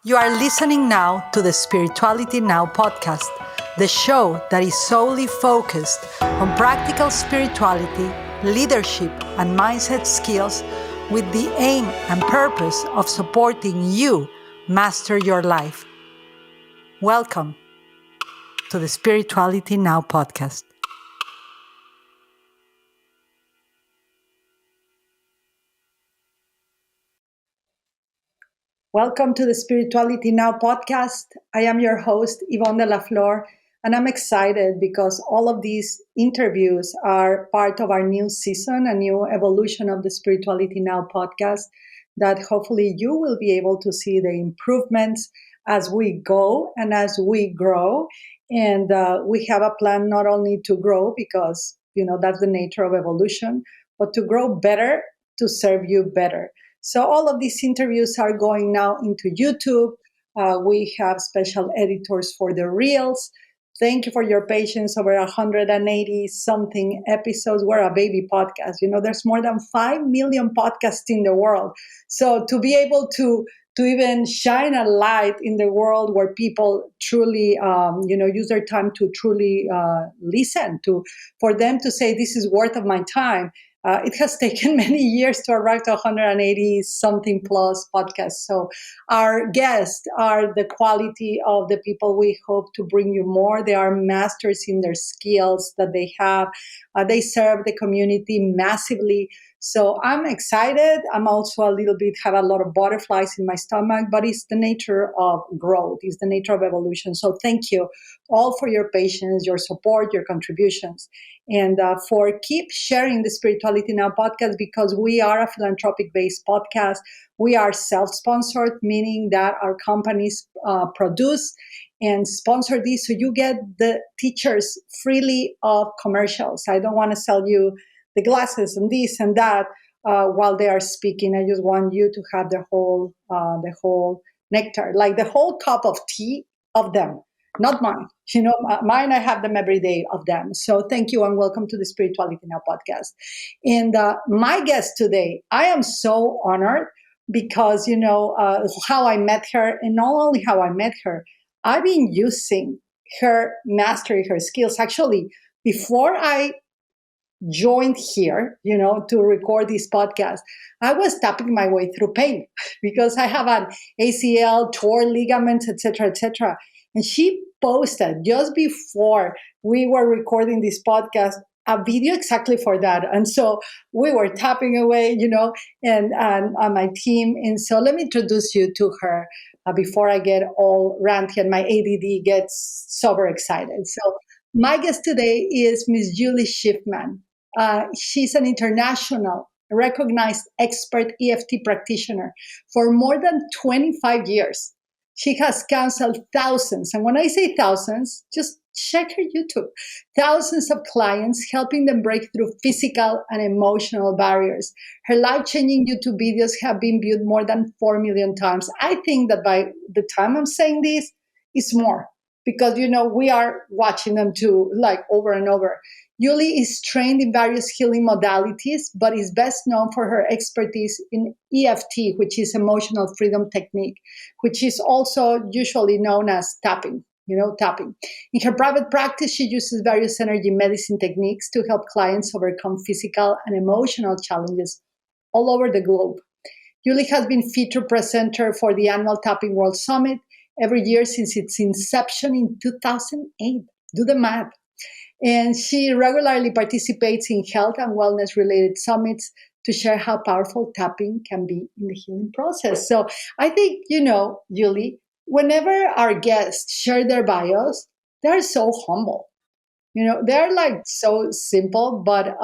You are listening now to the Spirituality Now podcast, the show that is solely focused on practical spirituality, leadership, and mindset skills with the aim and purpose of supporting you master your life. Welcome to the Spirituality Now podcast. Welcome to the Spirituality Now podcast. I am your host, Yvonne de la Flor, and I'm excited because all of these interviews are part of our new season, a new evolution of the Spirituality Now podcast that hopefully you will be able to see the improvements as we go and as we grow. And we have a plan not only to grow because, that's the nature of evolution, but to grow better, to serve you better. So all of these interviews are going now into YouTube. We have special editors for the Reels. Thank you for your patience. Over 180 something episodes. We're a baby podcast. There's more than 5 million podcasts in the world. So to be able to even shine a light in the world where people truly, use their time to truly listen for them to say, this is worth of my time. It has taken many years to arrive to 180 something plus podcasts. So our guests are the quality of the people we hope to bring you more. They are masters in their skills that they have. They serve the community massively. So I'm excited. I'm also have a lot of butterflies in my stomach, but it's the nature of growth. It's the nature of evolution. So thank you all for your patience, your support, your contributions. And for keep sharing the Spirituality Now podcast, because we are a philanthropic-based podcast. We are self-sponsored, meaning that our companies produce and sponsor these, so you get the teachers freely of commercials. I don't want to sell you the glasses and this and that while they are speaking. I just want you to have the whole nectar, like the whole cup of tea of them. Not mine. Mine, I have them every day of them. So thank you and welcome to the Spirituality Now podcast. And my guest today, I am so honored because, how I met her, and not only how I met her, I've been using her mastery, her skills. Actually, before I joined here, to record this podcast, I was tapping my way through pain because I have an ACL, torn ligaments, etc., etc. And she posted just before we were recording this podcast a video exactly for that. And so we were tapping away, and on my team. And so let me introduce you to her before I get all ranty and my ADD gets super excited. So my guest today is Miss Julie Schiffman. She's an international recognized expert EFT practitioner for more than 25 years. She has counseled thousands, and when I say thousands, just check her YouTube, thousands of clients, helping them break through physical and emotional barriers. Her life-changing YouTube videos have been viewed more than 4 million times. I think that by the time I'm saying this, it's more, because, we are watching them too, like over and over. Julie is trained in various healing modalities, but is best known for her expertise in EFT, which is emotional freedom technique, which is also usually known as tapping, tapping. In her private practice, she uses various energy medicine techniques to help clients overcome physical and emotional challenges all over the globe. Julie has been featured presenter for the annual Tapping World Summit every year since its inception in 2008. Do the math. And she regularly participates in health and wellness related summits to share how powerful tapping can be in the healing process. So I think, Julie, whenever our guests share their bios, they're so humble. They're like so simple, but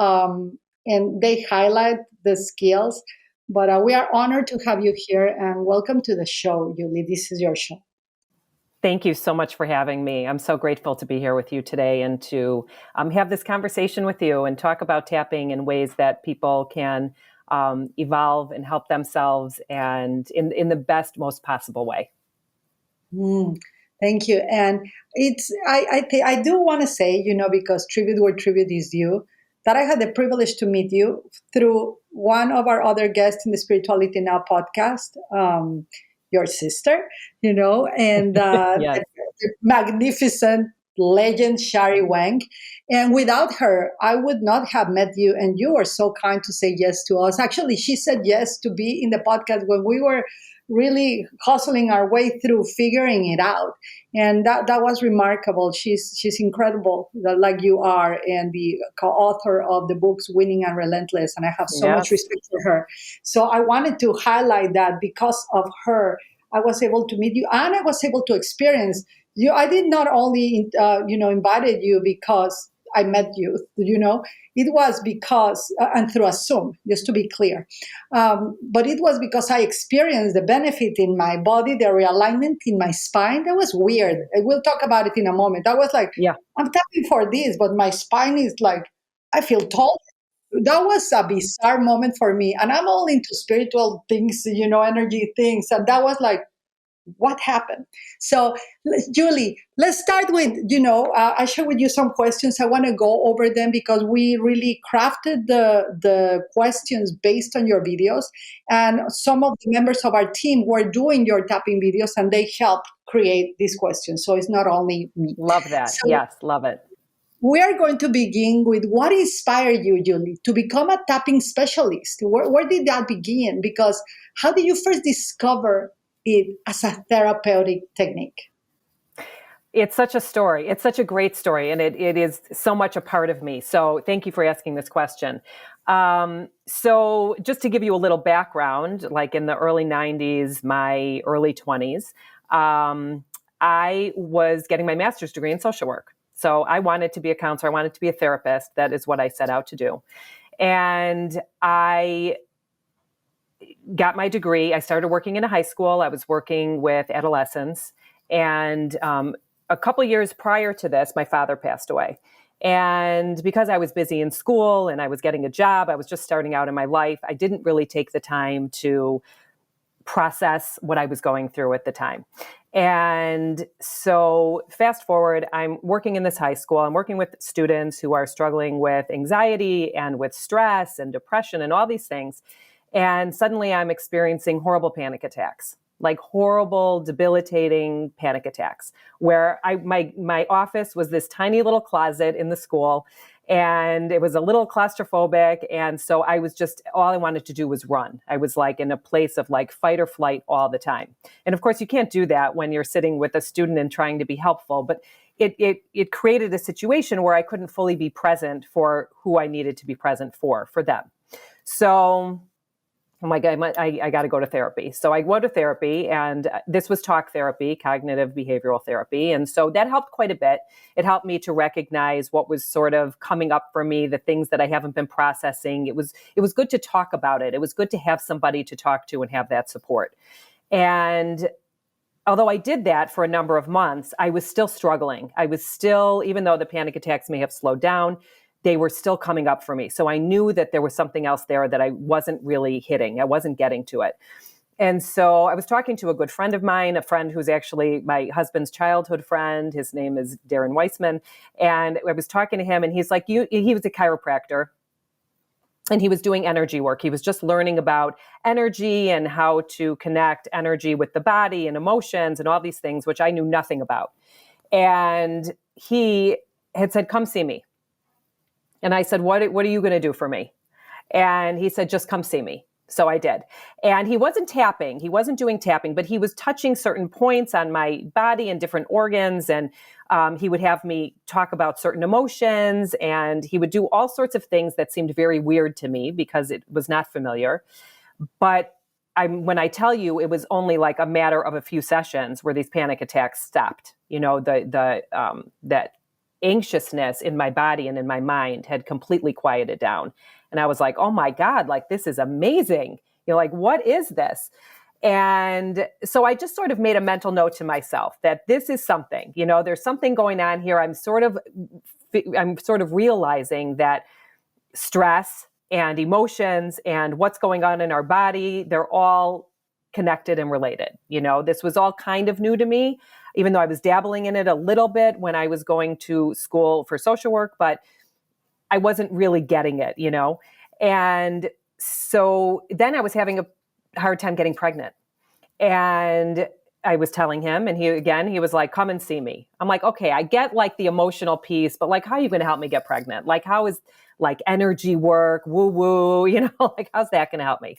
and they highlight the skills. But we are honored to have you here, and welcome to the show, Julie. This is your show. Thank you so much for having me. I'm so grateful to be here with you today and to have this conversation with you and talk about tapping in ways that people can evolve and help themselves, and in the best, most possible way. Thank you. And I do want to say, because tribute where tribute is due, that I had the privilege to meet you through one of our other guests in the Spirituality Now podcast. your sister, and Yes. the magnificent legend Shari Wang. And without her, I would not have met you. And you were so kind to say yes to us. Actually, she said yes to be in the podcast when we were really hustling our way through figuring it out. And that was remarkable. She's incredible, like you are, and the co-author of the books Winning and Relentless. And I have so much Yes. respect for her. So I wanted to highlight that because of her, I was able to meet you, and I was able to experience you. I did not only invited you because I met you. It was because and through a Zoom, just to be clear. But it was because I experienced the benefit in my body, the realignment in my spine. That was weird. We'll talk about it in a moment. I was like, Yeah. I'm tapping for this, but my spine is like, I feel tall. That was a bizarre moment for me. And I'm all into spiritual things, energy things. And that was like, what happened? So, Julie, let's start with, I share with you some questions. I want to go over them because we really crafted the questions based on your videos. And some of the members of our team were doing your tapping videos and they helped create these questions. So it's not only me. Love that. So Yes. Love it. we are going to begin with what inspired you, Julie, to become a tapping specialist? Where did that begin? Because how did you first discover it as a therapeutic technique? It's such a story. It's such a great story. And it is so much a part of me. So thank you for asking this question. So just to give you a little background, like in the early 90s, my early 20s, I was getting my master's degree in social work. So I wanted to be a counselor. I wanted to be a therapist. That is what I set out to do. And I got my degree. I started working in a high school. I was working with adolescents. And a couple years prior to this, my father passed away. And because I was busy in school and I was getting a job, I was just starting out in my life, I didn't really take the time to process what I was going through at the time. And so fast forward, I'm working in this high school. I'm working with students who are struggling with anxiety and with stress and depression and all these things. And suddenly I'm experiencing horrible panic attacks, like horrible, debilitating panic attacks, where my office was this tiny little closet in the school, and it was a little claustrophobic. And so I was just, all I wanted to do was run. I was like in a place of like fight or flight all the time. And of course, you can't do that when you're sitting with a student and trying to be helpful, but it created a situation where I couldn't fully be present for who I needed to be present for them. So I'm like, I got to go to therapy. So I go to therapy, and this was talk therapy, cognitive behavioral therapy. And so that helped quite a bit. It helped me to recognize what was sort of coming up for me, the things that I haven't been processing. It was good to talk about it. It was good to have somebody to talk to and have that support. And although I did that for a number of months, I was still struggling. I was still, even though the panic attacks may have slowed down, they were still coming up for me. So I knew that there was something else there that I wasn't really hitting. I wasn't getting to it. And so I was talking to a good friend of mine, a friend who's actually my husband's childhood friend. His name is Darren Weissman. And I was talking to him, and he's like, he was a chiropractor. And he was doing energy work. He was just learning about energy and how to connect energy with the body and emotions and all these things, which I knew nothing about. And he had said, come see me. And I said, what are you going to do for me? And he said, just come see me. So I did. And he wasn't tapping. He wasn't doing tapping, but he was touching certain points on my body and different organs. And he would have me talk about certain emotions. And he would do all sorts of things that seemed very weird to me because it was not familiar. But when I tell you, it was only like a matter of a few sessions where these panic attacks stopped. That anxiousness in my body and in my mind had completely quieted down. And I was like, oh my God, like, this is amazing. Like, what is this? And so I just sort of made a mental note to myself that this is something, there's something going on here. I'm sort of realizing that stress and emotions and what's going on in our body, they're all connected and related. This was all kind of new to me, even though I was dabbling in it a little bit when I was going to school for social work, but I wasn't really getting it, And so then I was having a hard time getting pregnant. And I was telling him, and he was like, come and see me. I'm like, okay, I get like the emotional piece, but like, how are you going to help me get pregnant? Like, how is like energy work, woo woo, like, how's that going to help me?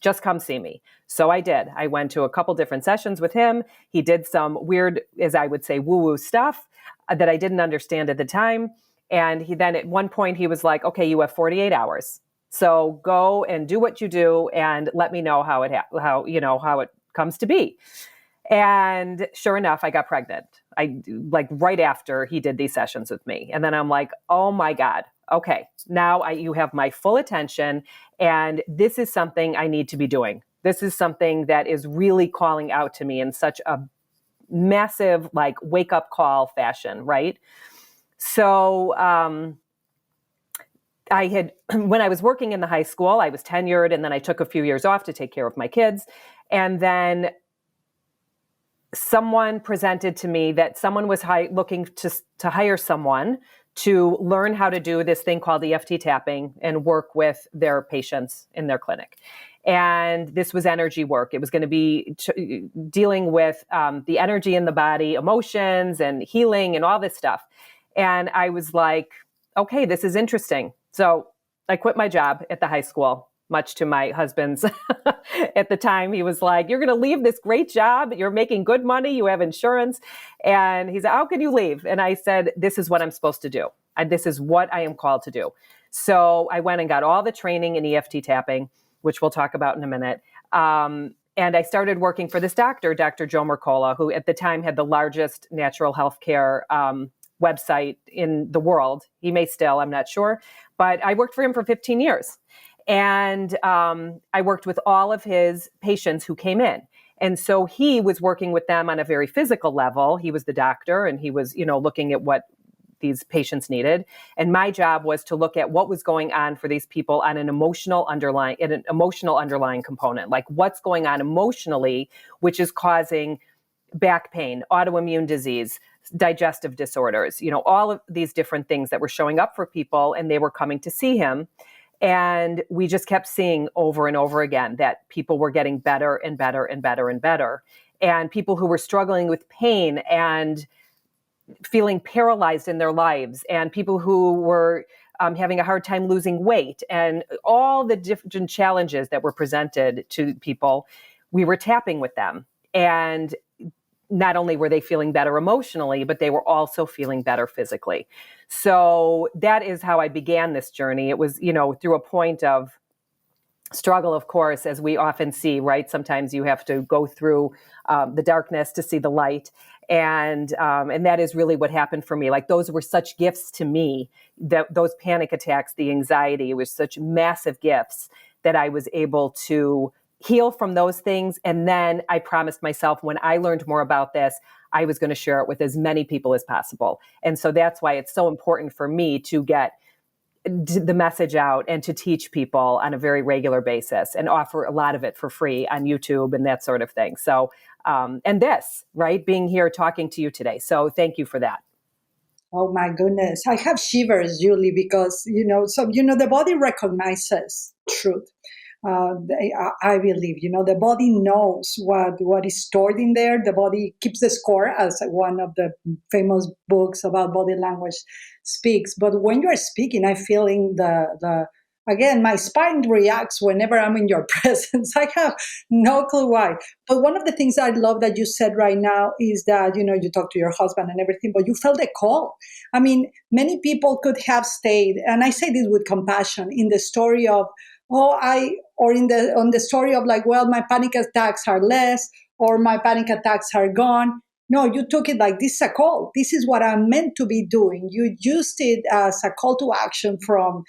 Just come see me. So I did. I went to a couple different sessions with him. He did some weird, as I would say, woo woo stuff that I didn't understand at the time. And he then at one point he was like, okay, you have 48 hours. So go and do what you do and let me know how it comes to be. And sure enough, I got pregnant. I like right after he did these sessions with me. And then I'm like, oh my God, okay, now you have my full attention. And this is something I need to be doing. This is something that is really calling out to me in such a massive, like, wake up call fashion, right? So, when I was working in the high school, I was tenured, and then I took a few years off to take care of my kids. And then someone presented to me that someone was looking to hire someone to learn how to do this thing called EFT tapping and work with their patients in their clinic. And this was energy work. It was going to be dealing with the energy in the body, emotions and healing and all this stuff. And I was like, okay, this is interesting. So I quit my job at the high school, much to my husband's at the time. He was like, you're going to leave this great job. You're making good money. You have insurance. And he said, how can you leave? And I said, this is what I'm supposed to do. And this is what I am called to do. So I went and got all the training in EFT tapping, which we'll talk about in a minute. And I started working for this doctor, Dr. Joe Mercola, who at the time had the largest natural health care website in the world. He may still, I'm not sure. But I worked for him for 15 years. And I worked with all of his patients who came in. And so he was working with them on a very physical level. He was the doctor, and he was, looking at what these patients needed. And my job was to look at what was going on for these people on an emotional underlying component, like what's going on emotionally, which is causing back pain, autoimmune disease, digestive disorders, all of these different things that were showing up for people, and they were coming to see him. And we just kept seeing over and over again that people were getting better and better and better and better. And people who were struggling with pain and feeling paralyzed in their lives, and people who were having a hard time losing weight, and all the different challenges that were presented to people, we were tapping with them. And not only were they feeling better emotionally, but they were also feeling better physically. So that is how I began this journey. It was, through a point of struggle, of course, as we often see, right? Sometimes you have to go through the darkness to see the light. And that is really what happened for me. Like, those were such gifts to me, that those panic attacks, the anxiety, was such massive gifts that I was able to heal from those things. And then I promised myself, when I learned more about this, I was going to share it with as many people as possible. And so that's why it's so important for me to get the message out and to teach people on a very regular basis and offer a lot of it for free on YouTube and that sort of thing. So, and this, right, being here talking to you today. So thank you for that. Oh my goodness. I have shivers, Julie, because, the body recognizes truth. I believe, the body knows what is stored in there. The body keeps the score, as one of the famous books about body language speaks. But when you're speaking, I'm feeling again, my spine reacts whenever I'm in your presence. I have no clue why. But one of the things I love that you said right now is that, you talk to your husband and everything, but you felt the call. I mean, many people could have stayed, and I say this with compassion, in the story of, on the story of like, well, my panic attacks are less, or my panic attacks are gone. No, you took it like, this is a call. This is what I'm meant to be doing. You used it as a call to action from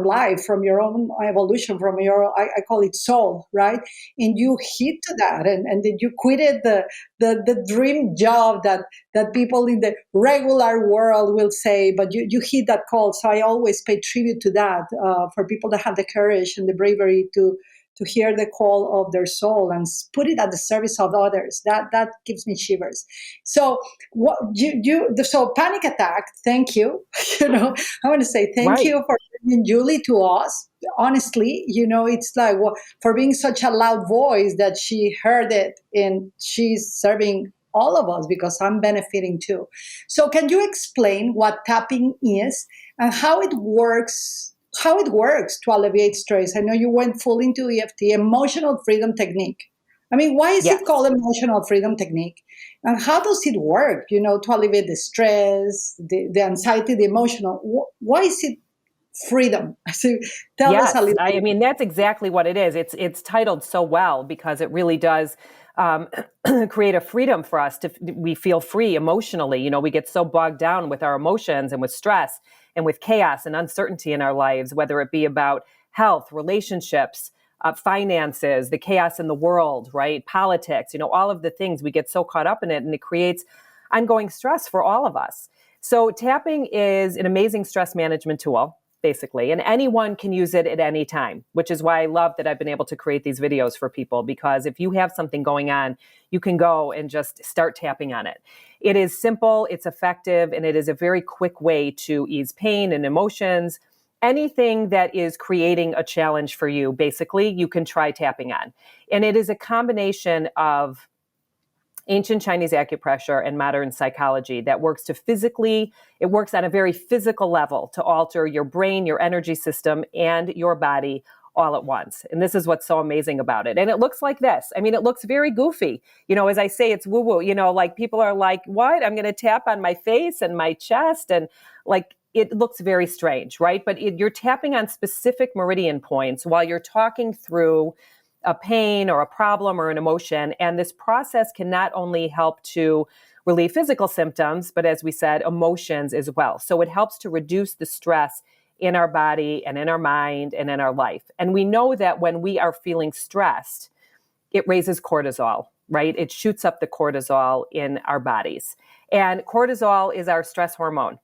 life, from your own evolution, from I call it soul, right? And you hit to that, and then you quitted the dream job that people in the regular world will say, but you hit that call. So I always pay tribute to that, for people that have the courage and the bravery to hear the call of their soul and put it at the service of others. That gives me shivers. So so panic attack. Thank you. I want to say thank you for bringing Julie to us. honestly, it's like, well, for being such a loud voice that she heard it, and she's serving all of us because I'm benefiting too. So can you explain what tapping is and how it works to alleviate stress? I know you went full into EFT, emotional freedom technique. I mean, why is it Yes. called emotional freedom technique? And how does it work, to alleviate the stress, the anxiety, the emotional? Why is it freedom? So tell us a Yes, little I bit. mean that's exactly what it is. It's titled so well because it really does um, create a freedom for us we feel free emotionally. We get so bogged down with our emotions and with stress and with chaos and uncertainty in our lives, whether it be about health, relationships, finances, the chaos in the world, right? Politics, all of the things we get so caught up in it, and it creates ongoing stress for all of us. So tapping is an amazing stress management tool, basically, and anyone can use it at any time, which is why I love that I've been able to create these videos for people, because if you have something going on, you can go and just start tapping on it. It is simple, it's effective, and it is a very quick way to ease pain and emotions. Anything that is creating a challenge for you, basically, you can try tapping on. And it is a combination of ancient Chinese acupressure and modern psychology that it works on a very physical level to alter your brain, your energy system, and your body all at once. And this is what's so amazing about it. And it looks like this. I mean, it looks very goofy. As I say, it's woo-woo. Like people are like, what? I'm going to tap on my face and my chest. And like, it looks very strange, right? But you're tapping on specific meridian points while you're talking through a pain or a problem or an emotion. And this process can not only help to relieve physical symptoms, but as we said, emotions as well. So it helps to reduce the stress in our body and in our mind and in our life. And we know that when we are feeling stressed, it raises cortisol, right? It shoots up the cortisol in our bodies. And cortisol is our stress hormone.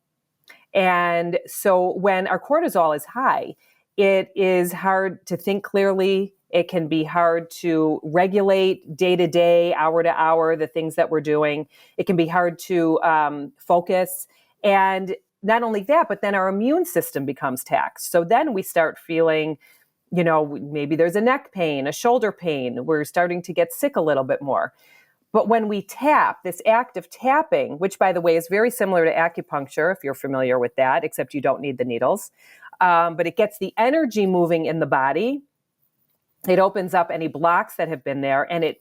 And so when our cortisol is high, it is hard to think clearly. It can be hard to regulate day to day, hour to hour, the things that we're doing. It can be hard to focus. And not only that, but then our immune system becomes taxed. So then we start feeling, maybe there's a neck pain, a shoulder pain. We're starting to get sick a little bit more. But when we tap, this act of tapping, which by the way is very similar to acupuncture, if you're familiar with that, except you don't need the needles, but it gets the energy moving in the body. It opens up any blocks that have been there, and it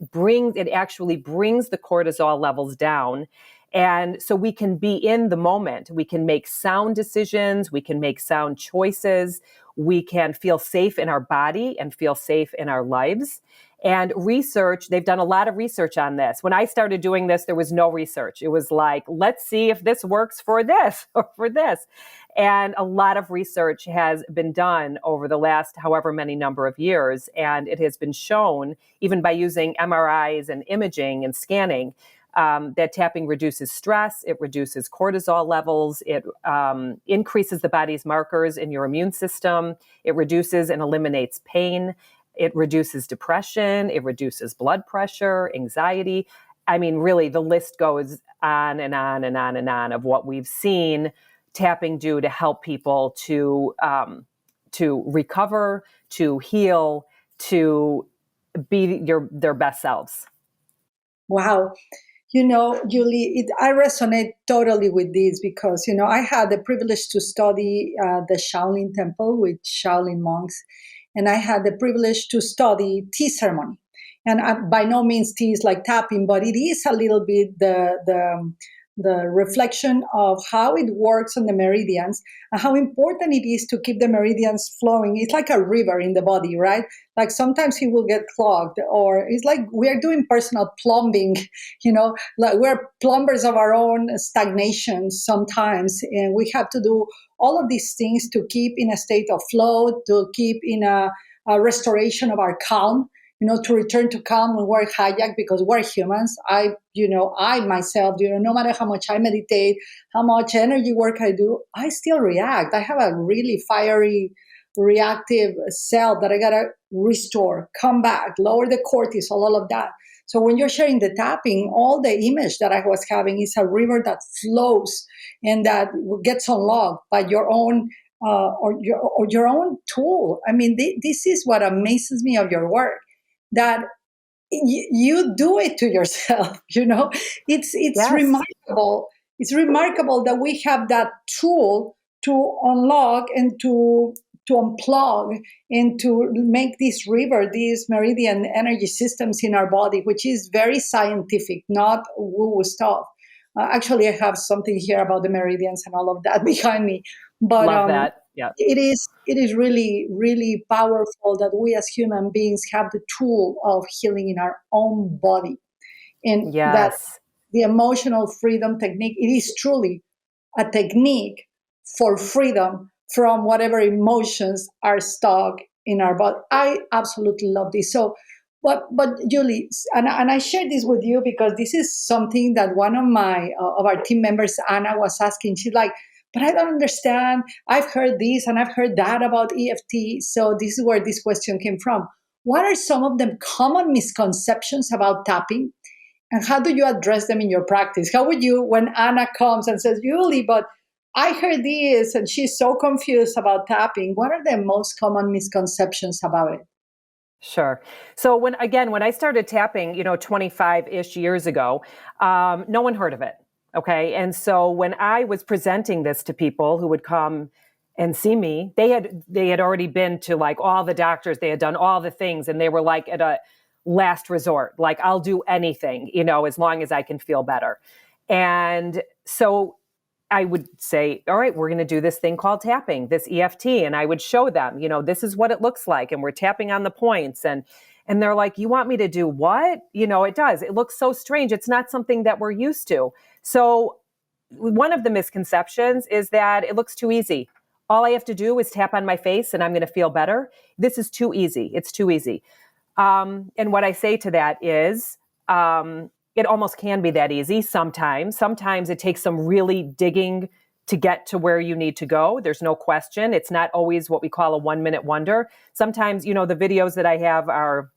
actually brings the cortisol levels down. And so we can be in the moment. We can make sound decisions. We can make sound choices. We can feel safe in our body and feel safe in our lives. And they've done a lot of research on this. When I started doing this, there was no research. It was like, let's see if this works for this or for this. And a lot of research has been done over the last however many number of years. And it has been shown, even by using MRIs and imaging and scanning, that tapping reduces stress, it reduces cortisol levels, it increases the body's markers in your immune system, it reduces and eliminates pain, it reduces depression, it reduces blood pressure, anxiety. I mean, really, the list goes on and on and on and on of what we've seen tapping do to help people to recover, to heal, to be their best selves. Wow. Julie, I resonate totally with this because, I had the privilege to study the Shaolin Temple with Shaolin monks, and I had the privilege to study tea ceremony. And by no means tea is like tapping, but it is a little bit the reflection of how it works on the meridians and how important it is to keep the meridians flowing. It's like a river in the body, right? Like sometimes it will get clogged, or it's like we are doing personal plumbing, like we're plumbers of our own stagnation sometimes, and we have to do all of these things to keep in a state of flow, to keep in a restoration of our calm, to return to calm when we're hijacked, because we're humans. I myself, no matter how much I meditate, how much energy work I do, I still react. I have a really fiery, reactive self that I gotta restore, come back, lower the cortisol, all of that. So when you're sharing the tapping, all the image that I was having is a river that flows and that gets unlocked by your own or your own tool. I mean, this is what amazes me of your work, that you do it to yourself. It's Yes. remarkable. It's remarkable that we have that tool to unlock and to unplug and to make this river, these meridian energy systems in our body, which is very scientific, not woo-woo stuff. Actually, I have something here about the meridians and all of that behind me. But Love that. Yeah. it is really, really powerful that we as human beings have the tool of healing in our own body, and that Yes. the emotional freedom technique, it is truly a technique for freedom from whatever emotions are stuck in our body. I absolutely love this. So, but Julie, and I share this with you because this is something that one of our team members, Anna, was asking. She's like, but I don't understand. I've heard this and I've heard that about EFT. So this is where this question came from. What are some of the common misconceptions about tapping? And how do you address them in your practice? How would you, when Anna comes and says, Yuli, but I heard this and she's so confused about tapping, what are the most common misconceptions about it? Sure. So when I started tapping, 25-ish years ago, no one heard of it. Okay. And so when I was presenting this to people who would come and see me, they had already been to like all the doctors, they had done all the things, and they were like at a last resort, like I'll do anything, as long as I can feel better. And so I would say, all right, we're going to do this thing called tapping, this EFT. And I would show them, this is what it looks like. And we're tapping on the points. And they're like, you want me to do what? It does. It looks so strange. It's not something that we're used to. So one of the misconceptions is that it looks too easy. All I have to do is tap on my face and I'm going to feel better. This is too easy. It's too easy. And what I say to that is, it almost can be that easy sometimes. Sometimes it takes some really digging to get to where you need to go. There's no question. It's not always what we call a 1-minute wonder. Sometimes, the videos that I have are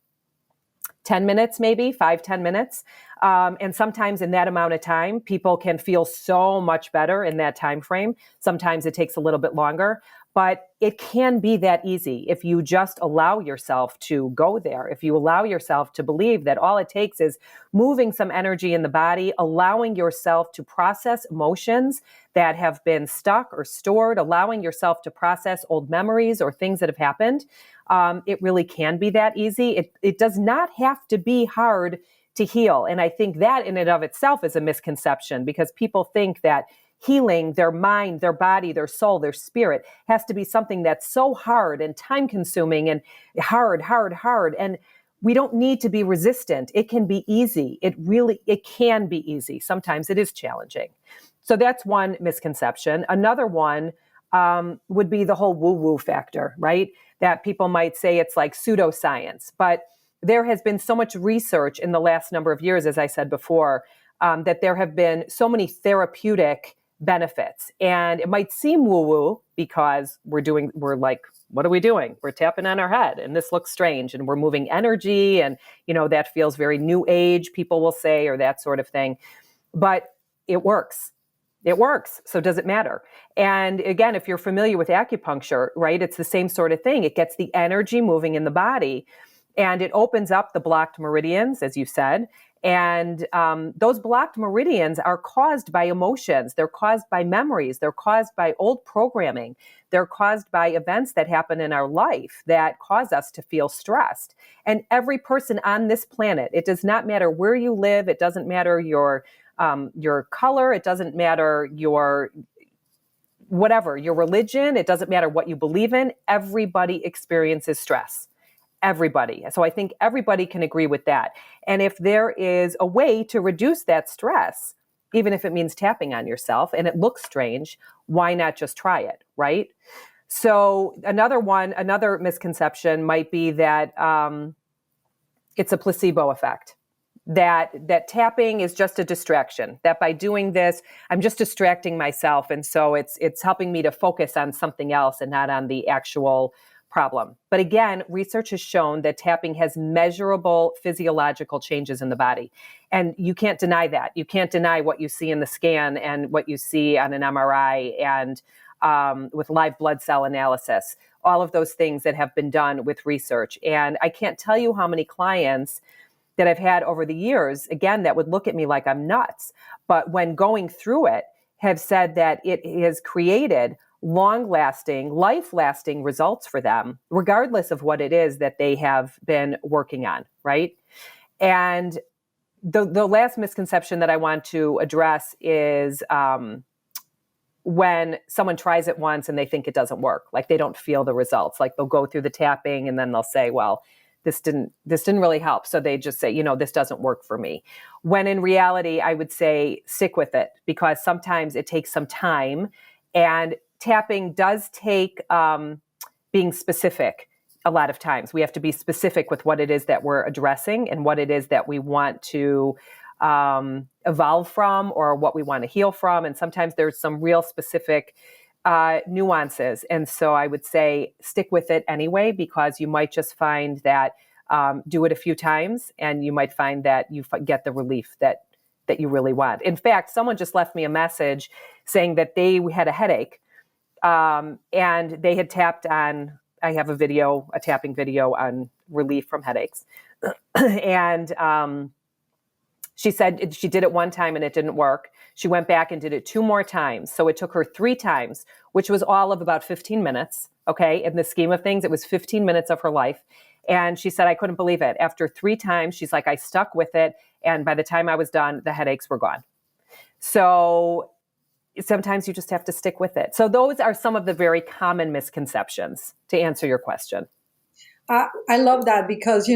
10 minutes, maybe 5-10 minutes. And sometimes in that amount of time, people can feel so much better in that time frame. Sometimes it takes a little bit longer. But it can be that easy if you just allow yourself to go there. If you allow yourself to believe that all it takes is moving some energy in the body, allowing yourself to process emotions that have been stuck or stored, allowing yourself to process old memories or things that have happened. It really can be that easy. It does not have to be hard to heal. And I think that in and of itself is a misconception, because people think that healing their mind, their body, their soul, their spirit has to be something that's so hard and time consuming and hard. And we don't need to be resistant. It can be easy. It can be easy. Sometimes it is challenging. So that's one misconception. Another one would be the whole woo-woo factor, right? That people might say it's like pseudoscience, but there has been so much research in the last number of years, as I said before, that there have been so many therapeutic benefits. And it might seem woo-woo because we're like, what are we doing? We're tapping on our head and this looks strange and we're moving energy and, that feels very new age, people will say, or that sort of thing. But it works. It works. So does it matter? And again, if you're familiar with acupuncture, right, it's the same sort of thing. It gets the energy moving in the body and it opens up the blocked meridians, as you said. And those blocked meridians are caused by emotions. They're caused by memories. They're caused by old programming. They're caused by events that happen in our life that cause us to feel stressed. And every person on this planet, it does not matter where you live. It doesn't matter your color. It doesn't matter your religion. It doesn't matter what you believe in. Everybody experiences stress. Everybody. So I think everybody can agree with that. And if there is a way to reduce that stress, even if it means tapping on yourself and it looks strange, why not just try it, right? So another misconception might be that it's a placebo effect. That tapping is just a distraction, that by doing this, I'm just distracting myself. And so it's helping me to focus on something else and not on the actual problem. But again, research has shown that tapping has measurable physiological changes in the body. And you can't deny that. You can't deny what you see in the scan and what you see on an MRI. And with live blood cell analysis, all of those things that have been done with research. And I can't tell you how many clients that I've had over the years, again, that would look at me like I'm nuts. But when going through it, have said that it has created long-lasting, life-lasting results for them, regardless of what it is that they have been working on, right? And the last misconception that I want to address is when someone tries it once and they think it doesn't work, like they don't feel the results, like they'll go through the tapping and then they'll say, well, this didn't really help. So they just say, this doesn't work for me. When in reality, I would say stick with it, because sometimes it takes some time, and tapping does take being specific. A lot of times we have to be specific with what it is that we're addressing and what it is that we want to evolve from, or what we want to heal from. And sometimes there's some real specific nuances. And so I would say stick with it anyway, because you might just find that do it a few times and you might find that you get the relief that you really want. In fact, someone just left me a message saying that they had a headache and they had tapped on, I have a tapping video on relief from headaches. And she said she did it one time and it didn't work. She went back and did it 2 more times. So it took her 3 times, which was all of about 15 minutes. Okay. In the scheme of things, it was 15 minutes of her life. And she said, I couldn't believe it. After 3 times, she's like, I stuck with it. And by the time I was done, the headaches were gone. So sometimes you just have to stick with it. So those are some of the very common misconceptions, to answer your question. I love that, because,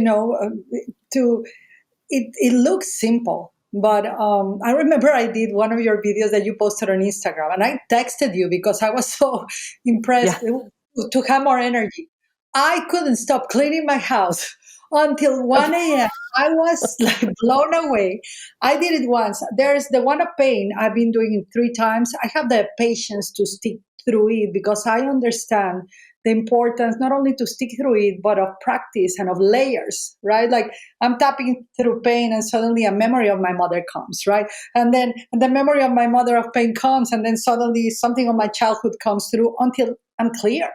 it looks simple. But I remember I did one of your videos that you posted on Instagram, and I texted you because I was so impressed to have more energy. I couldn't stop cleaning my house until 1 a.m. I was like blown away. I did it once. There's the one of pain. I've been doing it 3 times. I have the patience to stick through it, because I understand the importance not only to stick through it, but of practice and of layers, right? Like I'm tapping through pain and suddenly a memory of my mother comes, right? And then the memory of my mother of pain comes, and then suddenly something of my childhood comes through until I'm clear.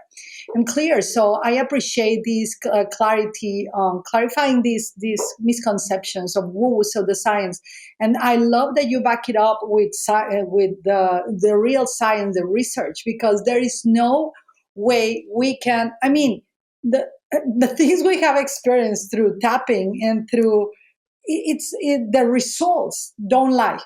I'm clear. So I appreciate this clarity, clarifying these misconceptions of woo, so the science. And I love that you back it up with the real science, the research, because there is no way we can, the things we have experienced through tapping and through the results don't lie.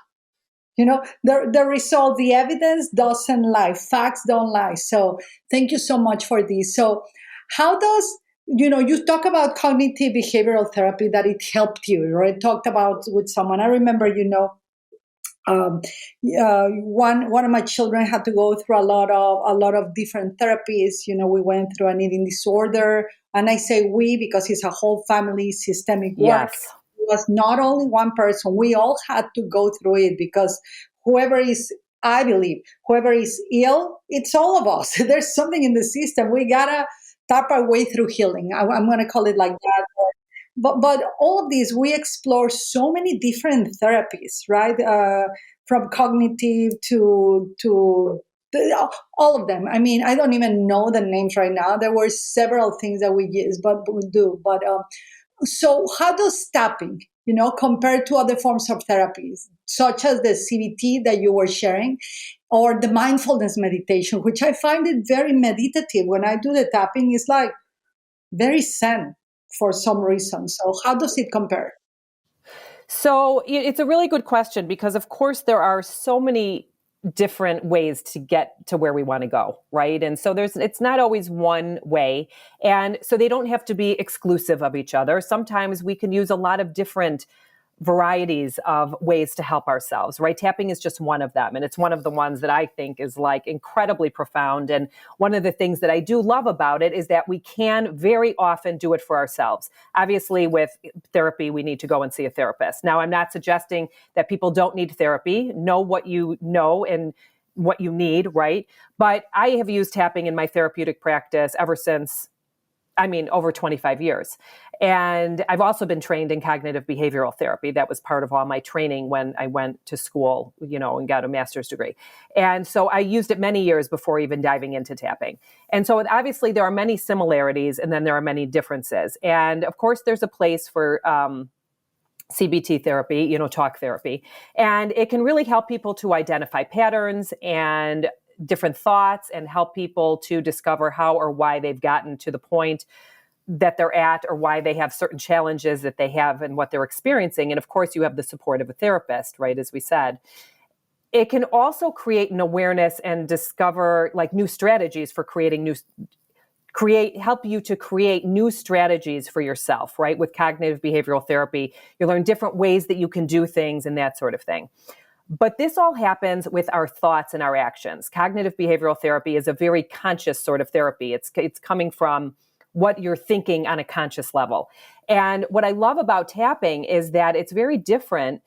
The result, the evidence doesn't lie, facts don't lie. So thank you so much for this. So how does, you talk about cognitive behavioral therapy, that it helped you, right? Talked about with someone. I remember, one of my children had to go through a lot of different therapies. We went through an eating disorder, and I say we because it's a whole family systemic work. Yes. It was not only one person. We all had to go through it, because I believe whoever is ill, it's all of us. There's something in the system. We gotta tap our way through healing. I'm going to call it like that. But all of these, we explore so many different therapies, right? From cognitive to all of them. I don't even know the names right now. There were several things that we use, but we do. But so how does tapping, compare to other forms of therapies, such as the CBT that you were sharing, or the mindfulness meditation, which I find it very meditative. When I do the tapping, it's like very zen for some reason. So how does it compare? So it's a really good question, because of course there are so many different ways to get to where we want to go, right? And so it's not always one way. And so they don't have to be exclusive of each other. Sometimes we can use a lot of different varieties of ways to help ourselves, right? Tapping is just one of them. And it's one of the ones that I think is like incredibly profound. And one of the things that I do love about it is that we can very often do it for ourselves. Obviously, with therapy, we need to go and see a therapist. Now, I'm not suggesting that people don't need therapy. Know what you know and what you need, right? But I have used tapping in my therapeutic practice ever since over 25 years. And I've also been trained in cognitive behavioral therapy. That was part of all my training when I went to school, and got a master's degree. And so I used it many years before even diving into tapping. And so obviously there are many similarities, and then there are many differences. And of course, there's a place for CBT therapy, talk therapy. And it can really help people to identify patterns and different thoughts and help people to discover how or why they've gotten to the point that they're at, or why they have certain challenges that they have and what they're experiencing. And of course, you have the support of a therapist, right? As we said. It can also create an awareness and discover like new strategies for help you to create new strategies for yourself, right? With cognitive behavioral therapy, you learn different ways that you can do things and that sort of thing. But this all happens with our thoughts and our actions. Cognitive behavioral therapy is a very conscious sort of therapy. It's coming from what you're thinking on a conscious level. And what I love about tapping is that it's very different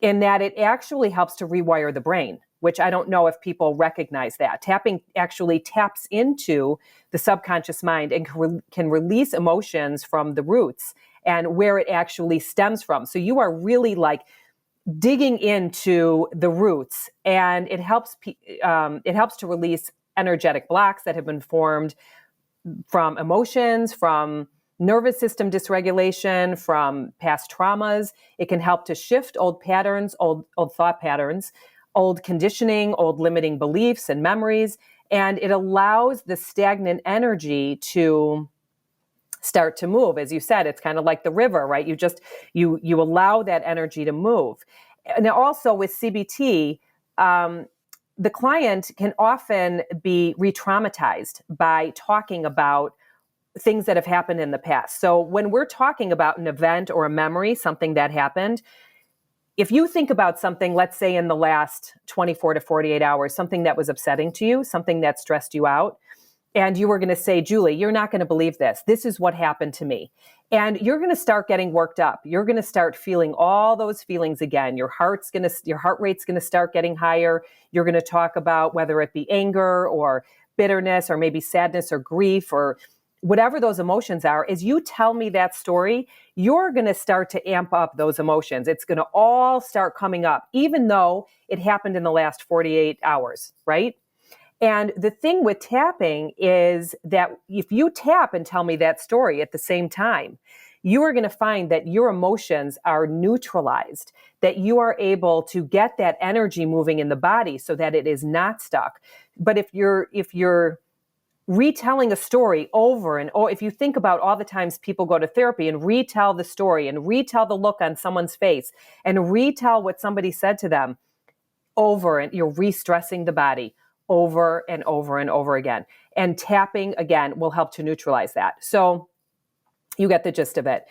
in that it actually helps to rewire the brain, which I don't know if people recognize that. Tapping actually taps into the subconscious mind and can release emotions from the roots and where it actually stems from. So you are really like digging into the roots, and it helps to release energetic blocks that have been formed from emotions, from nervous system dysregulation, from past traumas. It can help to shift old patterns, old thought patterns, old conditioning, old limiting beliefs and memories, and it allows the stagnant energy to start to move. As you said, it's kind of like the river, right? You allow that energy to move. And also with CBT, the client can often be re-traumatized by talking about things that have happened in the past. So when we're talking about an event or a memory, something that happened, if you think about something, let's say in the last 24 to 48 hours, something that was upsetting to you, something that stressed you out, and you were going to say, Julie, you're not going to believe this. This is what happened to me. And you're going to start getting worked up. You're going to start feeling all those feelings again. Your heart rate's going to start getting higher. You're going to talk about whether it be anger or bitterness or maybe sadness or grief or whatever those emotions are. As you tell me that story, you're going to start to amp up those emotions. It's going to all start coming up, even though it happened in the last 48 hours, right? And the thing with tapping is that if you tap and tell me that story at the same time, you are going to find that your emotions are neutralized, that you are able to get that energy moving in the body so that it is not stuck. But if you're retelling a story over and over, if you think about all the times people go to therapy and retell the story and retell the look on someone's face and retell what somebody said to them over, and you're re-stressing the body over and over and over again. And tapping, again, will help to neutralize that. So you get the gist of it.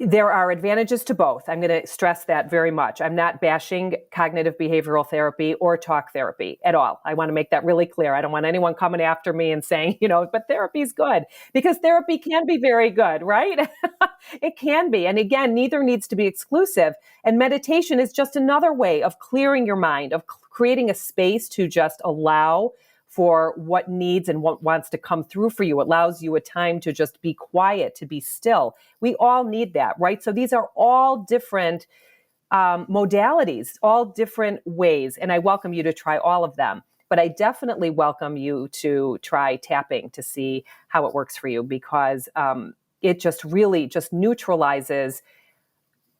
There are advantages to both. I'm going to stress that very much. I'm not bashing cognitive behavioral therapy or talk therapy at all. I want to make that really clear. I don't want anyone coming after me and saying, but therapy is good, because therapy can be very good, right? It can be. And again, neither needs to be exclusive. And meditation is just another way of clearing your mind, of creating a space to just allow for what needs and what wants to come through for you. It allows you a time to just be quiet, to be still. We all need that, right? So these are all different modalities, all different ways. And I welcome you to try all of them. But I definitely welcome you to try tapping to see how it works for you, because it just really just neutralizes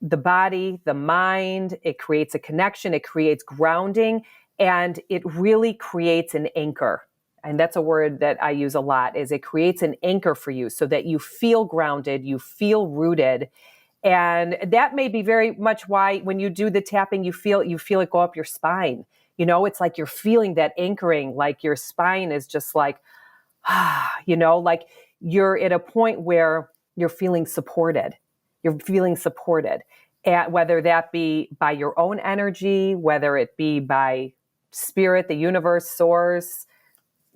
the body, the mind. It creates a connection. It creates grounding. And it really creates an anchor. And that's a word that I use a lot, is it creates an anchor for you so that you feel grounded, you feel rooted. And that may be very much why when you do the tapping, you feel it go up your spine. It's like you're feeling that anchoring, like your spine is just like, like you're at a point where you're feeling supported. You're feeling supported. Whether that be by your own energy, whether it be by spirit, the universe, source,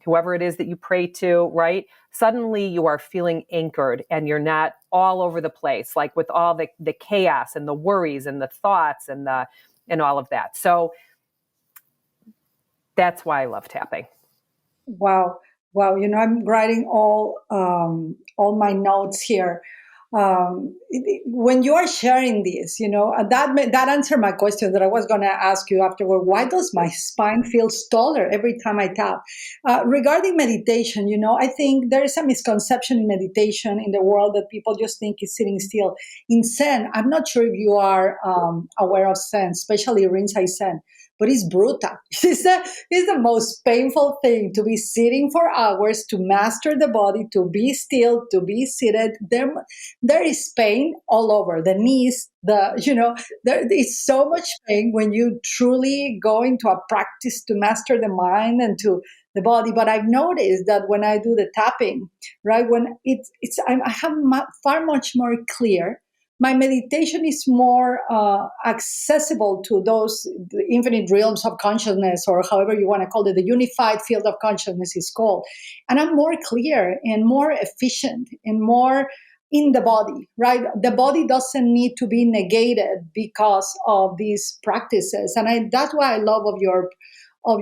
whoever it is that you pray to, right? Suddenly you are feeling anchored and you're not all over the place, like with all the chaos and the worries and the thoughts and all of that. So that's why I love tapping. Wow. Wow, I'm writing all my notes here. When you are sharing this, that answered my question that I was going to ask you afterward. Why does my spine feel taller every time I tap? Regarding meditation, I think there is a misconception in meditation in the world that people just think is sitting still. In Zen, I'm not sure if you are aware of Zen, especially Rinzai Zen, but it's brutal. It's the most painful thing to be sitting for hours, to master the body, to be still, to be seated. There is pain all over the knees. There is so much pain when you truly go into a practice to master the mind and to the body. But I've noticed that when I do the tapping, right, when I have far much more clear. My meditation is more accessible to those the infinite realms of consciousness, or however you want to call it, the unified field of consciousness is called. And I'm more clear and more efficient and more in the body, right? The body doesn't need to be negated because of these practices. And that's why I love of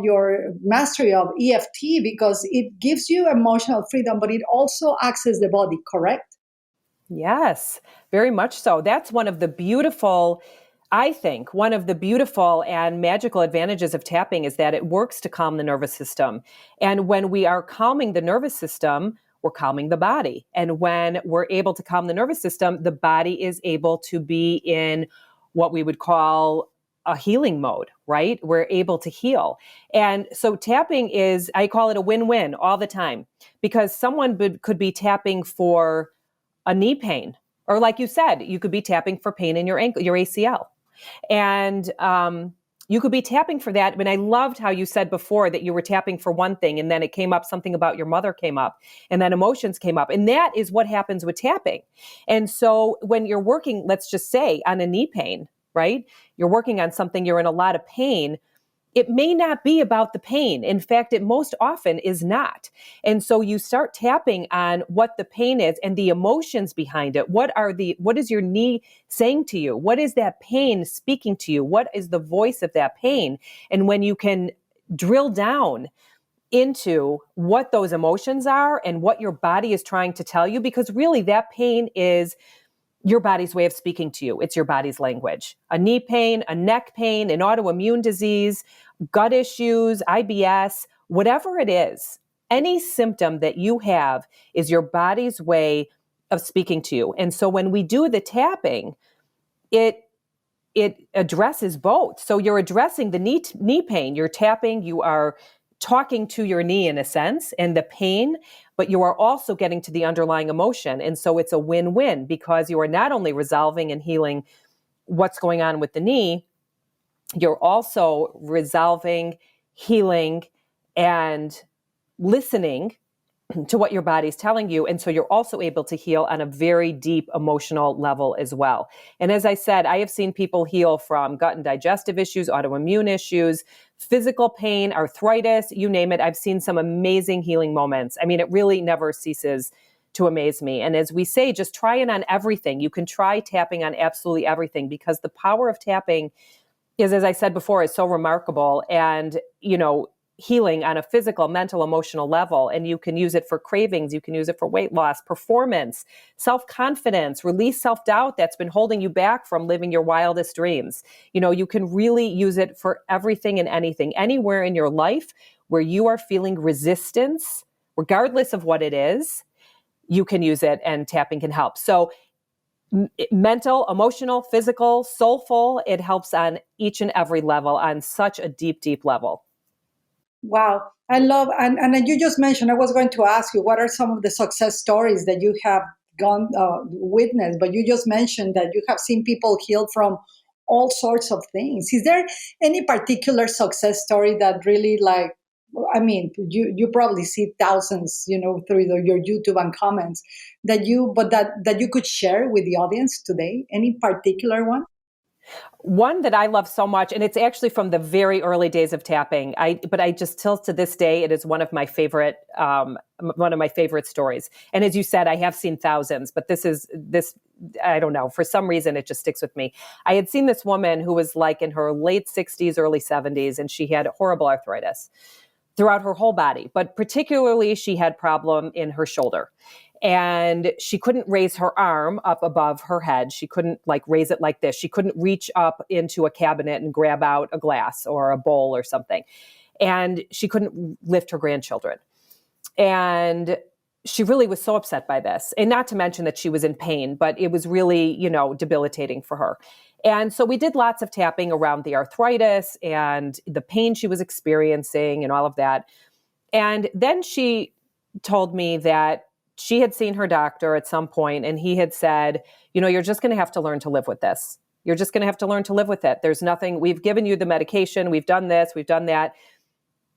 your mastery of EFT, because it gives you emotional freedom, but it also accesses the body, correct? Yes, very much so. That's one of the beautiful, I think, one of the beautiful and magical advantages of tapping is that it works to calm the nervous system. And when we are calming the nervous system, we're calming the body. And when we're able to calm the nervous system, the body is able to be in what we would call a healing mode, right? We're able to heal. And so tapping is, I call it a win-win all the time, because someone could be tapping for a knee pain, or like you said, you could be tapping for pain in your ankle, your ACL. And you could be tapping for that. I mean, I loved how you said before that you were tapping for one thing and then it came up, something about your mother came up, and then emotions came up. And that is what happens with tapping. And so when you're working, let's just say on a knee pain, right? You're working on something, you're in a lot of pain. It may not be about the pain. In fact, it most often is not. And so you start tapping on what the pain is and the emotions behind it. What is your knee saying to you? What is that pain speaking to you? What is the voice of that pain? And when you can drill down into what those emotions are and what your body is trying to tell you, because really that pain is your body's way of speaking to you. It's your body's language. A knee pain, a neck pain, an autoimmune disease, gut issues, IBS, whatever it is, any symptom that you have is your body's way of speaking to you. And so when we do the tapping, it addresses both. So you're addressing the knee pain, you're tapping, you are talking to your knee in a sense and the pain, but you are also getting to the underlying emotion. And so it's a win-win, because you are not only resolving and healing what's going on with the knee, you're also resolving, healing, and listening to what your body's telling you. And so you're also able to heal on a very deep emotional level as well. And as I said, I have seen people heal from gut and digestive issues, autoimmune issues, physical pain, arthritis, you name it. I've seen some amazing healing moments. I mean, it really never ceases to amaze me. And as we say, just try it on everything. You can try tapping on absolutely everything, because the power of tapping is, as I said before, is so remarkable. And, healing on a physical, mental, emotional level. And you can use it for cravings. You can use it for weight loss, performance, self-confidence, release self-doubt that's been holding you back from living your wildest dreams. You can really use it for everything and anything, anywhere in your life where you are feeling resistance, regardless of what it is, you can use it, and tapping can help. So mental, emotional, physical, soulful, it helps on each and every level, on such a deep, deep level. Wow. I love, and you just mentioned, I was going to ask you, what are some of the success stories that you have gone witnessed, but you just mentioned that you have seen people heal from all sorts of things. Is there any particular success story that really I mean, you probably see thousands, through your YouTube and comments that you could share with the audience today? Any particular one? One that I love so much, and it's actually from the very early days of tapping. But I just till to this day, it is one of my favorite stories. And as you said, I have seen thousands, but this. I don't know. For some reason, it just sticks with me. I had seen this woman who was like in her late 60s, early 70s, and she had horrible arthritis. throughout her whole body, but particularly she had problem in her shoulder. And she couldn't raise her arm up above her head. She couldn't like raise it like this. She couldn't reach up into a cabinet and grab out a glass or a bowl or something. And she couldn't lift her grandchildren. And she really was so upset by this. And not to mention that she was in pain, but it was really, debilitating for her. And so we did lots of tapping around the arthritis and the pain she was experiencing and all of that. And then she told me that she had seen her doctor at some point and he had said, you're just going to have to learn to live with this. You're just going to have to learn to live with it. There's nothing, we've given you the medication, we've done this, we've done that.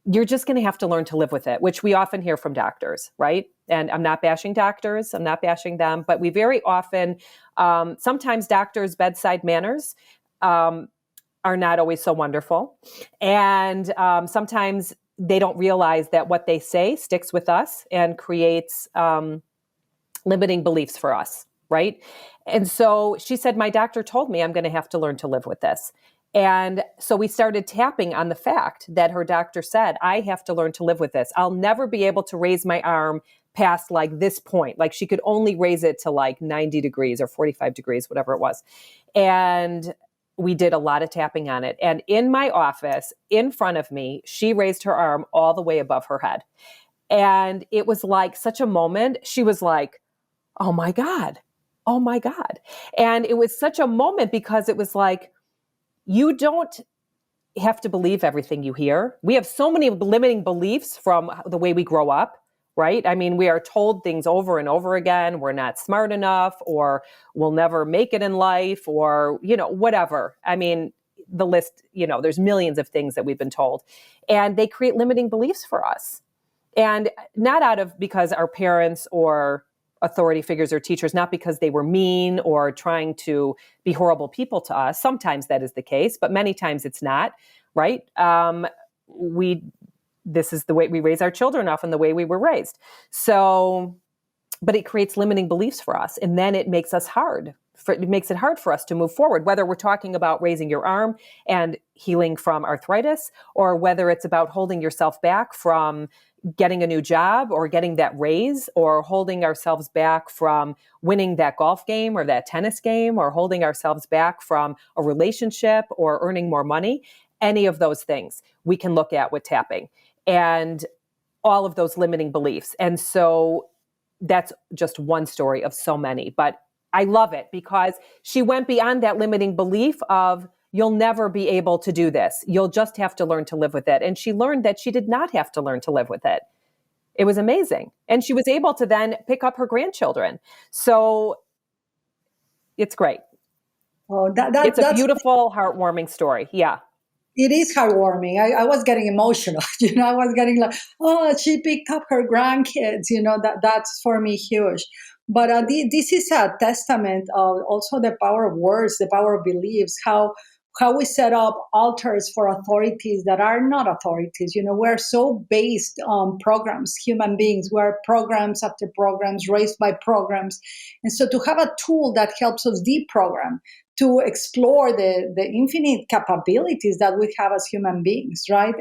You're just going to have to learn to live with it, which we often hear from doctors, right? And I'm not bashing doctors, I'm not bashing them, but we very often, sometimes doctors' bedside manners are not always so wonderful. And sometimes they don't realize that what they say sticks with us and creates limiting beliefs for us, right? And so she said, my doctor told me I'm going to have to learn to live with this. And so we started tapping on the fact that her doctor said, I have to learn to live with this. I'll never be able to raise my arm past like this point. Like she could only raise it to like 90 degrees or 45 degrees, whatever it was. And we did a lot of tapping on it. And in my office, in front of me, she raised her arm all the way above her head. And it was like such a moment. She was like, oh my God, oh my God. And it was such a moment because it was like, you don't have to believe everything you hear. We have so many limiting beliefs from the way we grow up, right? I mean, we are told things over and over again. We're not smart enough, or we'll never make it in life, or, whatever. I mean, the list, there's millions of things that we've been told, and they create limiting beliefs for us. And not out of because our parents or authority figures or teachers, not because they were mean or trying to be horrible people to us. Sometimes that is the case, but many times it's not, right? This is the way we raise our children, often the way we were raised. So, but it creates limiting beliefs for us. And then it makes it hard for us to move forward, whether we're talking about raising your arm and healing from arthritis, or whether it's about holding yourself back from getting a new job or getting that raise, or holding ourselves back from winning that golf game or that tennis game, or holding ourselves back from a relationship or earning more money. Any of those things we can look at with tapping and all of those limiting beliefs. And so that's just one story of so many, but I love it because she went beyond that limiting belief of you'll never be able to do this. You'll just have to learn to live with it. And she learned that she did not have to learn to live with it. It was amazing. And she was able to then pick up her grandchildren. So it's great. Oh, it's a beautiful, heartwarming story. Yeah. It is heartwarming. I was getting emotional. I was getting like, oh, she picked up her grandkids. That's for me huge. But this is a testament of also the power of words, the power of beliefs, how we set up altars for authorities that are not authorities. We're so based on programs, human beings. We're programs after programs, raised by programs. And so to have a tool that helps us deprogram, to explore the infinite capabilities that we have as human beings, right?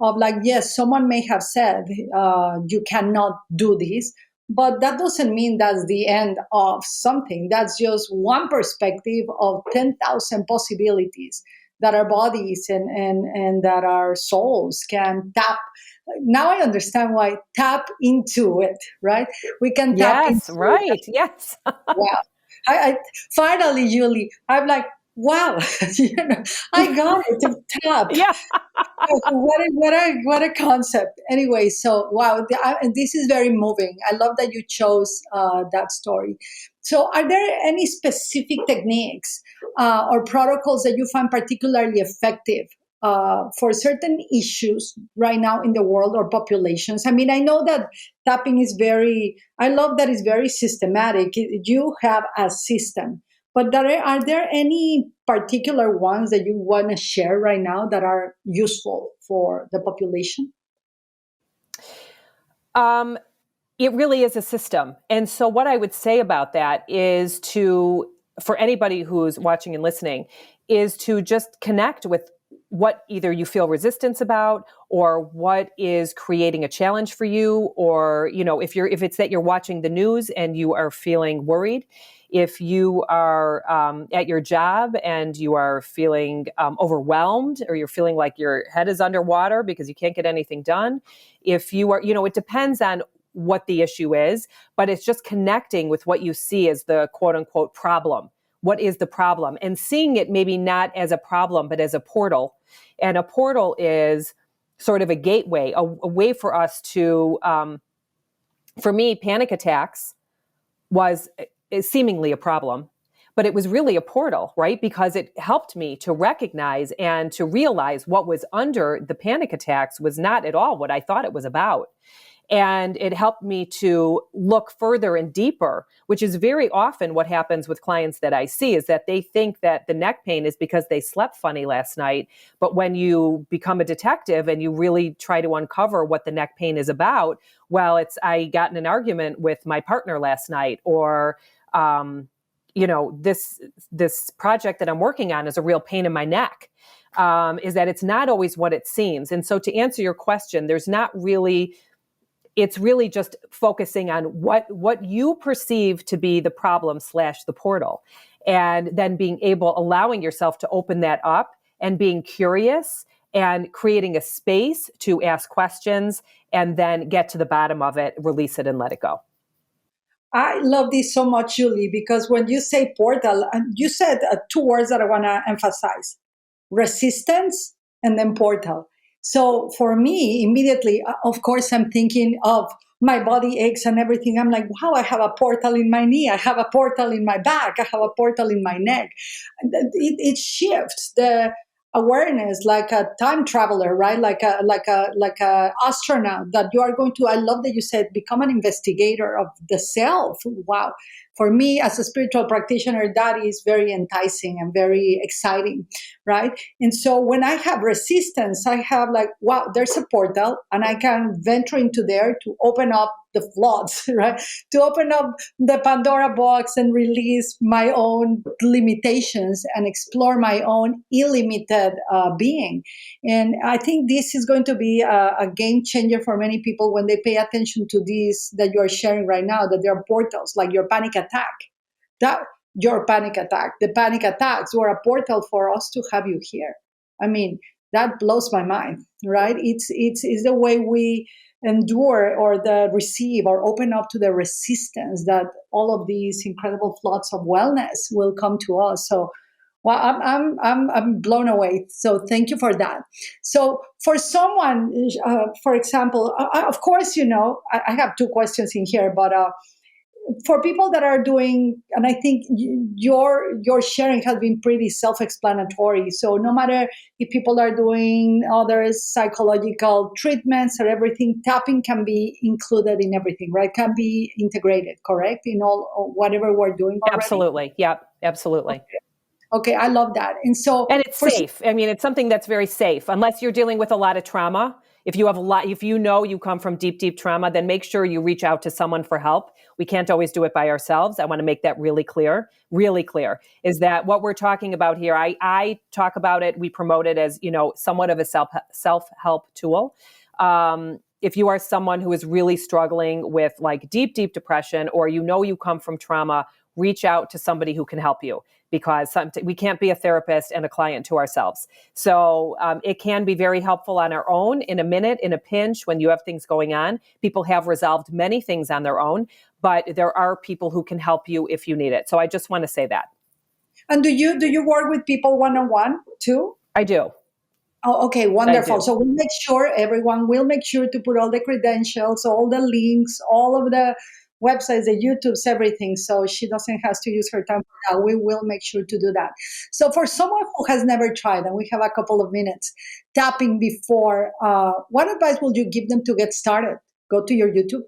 Of like, yes, someone may have said, you cannot do this, but that doesn't mean that's the end of something. That's just one perspective of 10,000 possibilities that our bodies and that our souls can tap. Now I understand why tap into it, right? We can tap into it. Yes, right. Yes. Wow. I finally, Julie, I'm like, wow, I got it to tap. Yeah. what a concept. Anyway, so wow, this is very moving. I love that you chose that story. So are there any specific techniques or protocols that you find particularly effective for certain issues right now in the world or populations? I mean, I know that tapping is I love that it's very systematic. You have a system. But are there any particular ones that you want to share right now that are useful for the population? It really is a system. And so what I would say about that is for anybody who's watching and listening, is to just connect with what either you feel resistance about, or what is creating a challenge for you, or, if it's that you're watching the news and you are feeling worried, if you are at your job and you are feeling overwhelmed, or you're feeling like your head is underwater because you can't get anything done. If you are, it depends on what the issue is, but it's just connecting with what you see as the quote unquote problem. What is the problem? And seeing it maybe not as a problem, but as a portal. And a portal is sort of a gateway, a way for us to, for me, panic attacks is seemingly a problem, but it was really a portal, right? Because it helped me to recognize and to realize what was under the panic attacks was not at all what I thought it was about. And it helped me to look further and deeper, which is very often what happens with clients that I see, is that they think that the neck pain is because they slept funny last night. But when you become a detective and you really try to uncover what the neck pain is about, well, it's, I got in an argument with my partner last night, or, this project that I'm working on is a real pain in my neck. Is that it's not always what it seems. And so to answer your question, it's really just focusing on what you perceive to be the problem / the portal, and then allowing yourself to open that up and being curious and creating a space to ask questions and then get to the bottom of it, release it, and let it go. I love this so much, Julie, because when you say portal, you said two words that I want to emphasize: resistance and then portal. So for me, immediately, of course, I'm thinking of my body aches and everything. I'm like, wow, I have a portal in my knee. I have a portal in my back. I have a portal in my neck. It shifts the awareness like a time traveler, right? Like a astronaut, that you are going to, I love that you said, become an investigator of the self. Wow. For me as a spiritual practitioner, that is very enticing and very exciting, right? And so when I have resistance, I have like, wow, there's a portal and I can venture into there to open up the floods, right? To open up the Pandora box and release my own limitations and explore my own illimited being. And I think this is going to be a game changer for many people when they pay attention to this that you are sharing right now, that there are portals like your panic attack. The panic attacks were a portal for us to have you here. I mean, that blows my mind, right? It's the way we endure or the receive or open up to the resistance that all of these incredible floods of wellness will come to us. So, well, I'm blown away. So thank you for that. So for someone, for example, of course, I have two questions in here, but for people that are doing, and I think your sharing has been pretty self-explanatory. So no matter if people are doing other psychological treatments or everything, tapping can be included in everything, right? Can be integrated, correct? In all whatever we're doing already? Absolutely. Yep. Absolutely. Okay, I love that. And it's safe. I mean, it's something that's very safe, unless you're dealing with a lot of trauma. If you have if you come from deep, deep trauma, then make sure you reach out to someone for help. We can't always do it by ourselves. I want to make that really clear, is that what we're talking about here. I talk about it. We promote it as, somewhat of a self-help tool. If you are someone who is really struggling with like deep, deep depression, or you come from trauma, reach out to somebody who can help you, because we can't be a therapist and a client to ourselves. So it can be very helpful on our own, in a minute, in a pinch, when you have things going on. People have resolved many things on their own, but there are people who can help you if you need it. So I just want to say that. And do you work with people one-on-one too? I do. Oh, okay, wonderful. So everyone will make sure to put all the credentials, all the links, all of the websites, the YouTubes, everything. So she doesn't have to use her time for that. We will make sure to do that. So for someone who has never tried, and we have a couple of minutes, tapping before, what advice would you give them to get started? Go to your YouTube.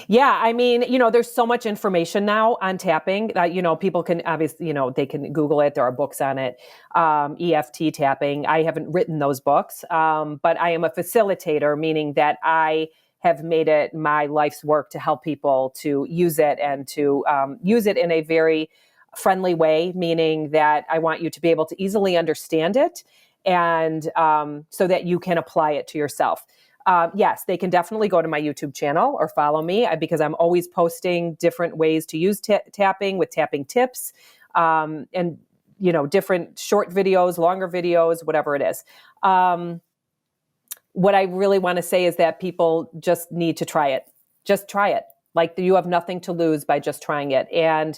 Yeah, I mean, there's so much information now on tapping that, people can obviously, they can Google it. There are books on it. EFT tapping. I haven't written those books, but I am a facilitator, meaning that I have made it my life's work to help people to use it, and to use it in a very friendly way, meaning that I want you to be able to easily understand it, and so that you can apply it to yourself. Yes, they can definitely go to my YouTube channel or follow me because I'm always posting different ways to use tapping with tapping tips, and different short videos, longer videos, whatever it is. What I really want to say is that people just need to try it. Just try it. Like, you have nothing to lose by just trying it. And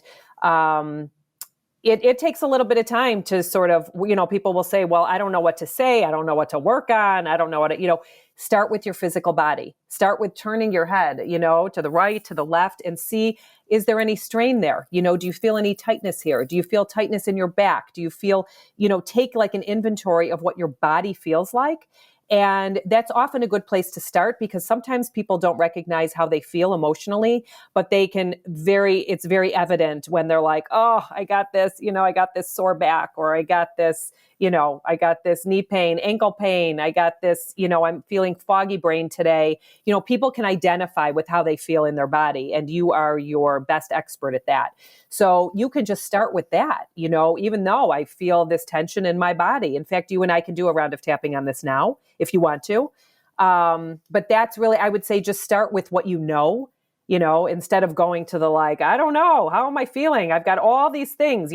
it takes a little bit of time to sort of, people will say, well, I don't know what to say. I don't know what to work on. I don't know what to, start with your physical body. Start with turning your head, to the right, to the left, and see, is there any strain there? Do you feel any tightness here? Do you feel tightness in your back? Do you feel, take like an inventory of what your body feels like. And that's often a good place to start, because sometimes people don't recognize how they feel emotionally, but it's very evident when they're like, oh, I got this, I got this sore back, or I got this, I got this knee pain, ankle pain. I got this, I'm feeling foggy brain today. People can identify with how they feel in their body, and you are your best expert at that. So you can just start with that, even though I feel this tension in my body. In fact, you and I can do a round of tapping on this now if you want to. But that's really, I would say, just start with what instead of going to the I don't know, how am I feeling? I've got all these things,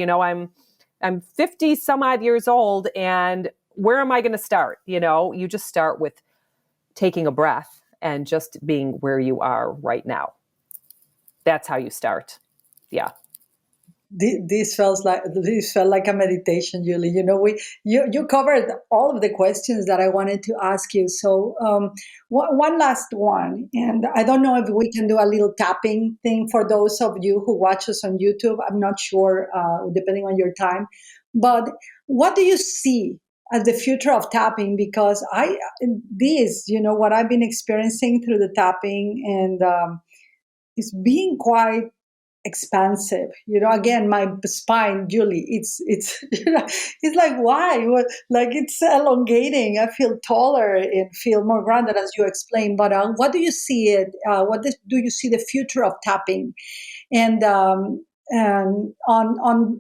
I'm 50 some odd years old, and where am I going to start? You just start with taking a breath and just being where you are right now. That's how you start. Yeah. This felt like a meditation, Julie. You covered all of the questions that I wanted to ask you. So one last one, and I don't know if we can do a little tapping thing for those of you who watch us on YouTube. I'm not sure, depending on your time. But what do you see as the future of tapping? Because what I've been experiencing through the tapping, and it's being quite expansive. Again, my spine, Julie, it's it's like, why? Like, it's elongating. I feel taller and feel more grounded, as you explained. But what do you see do you see the future of tapping, and on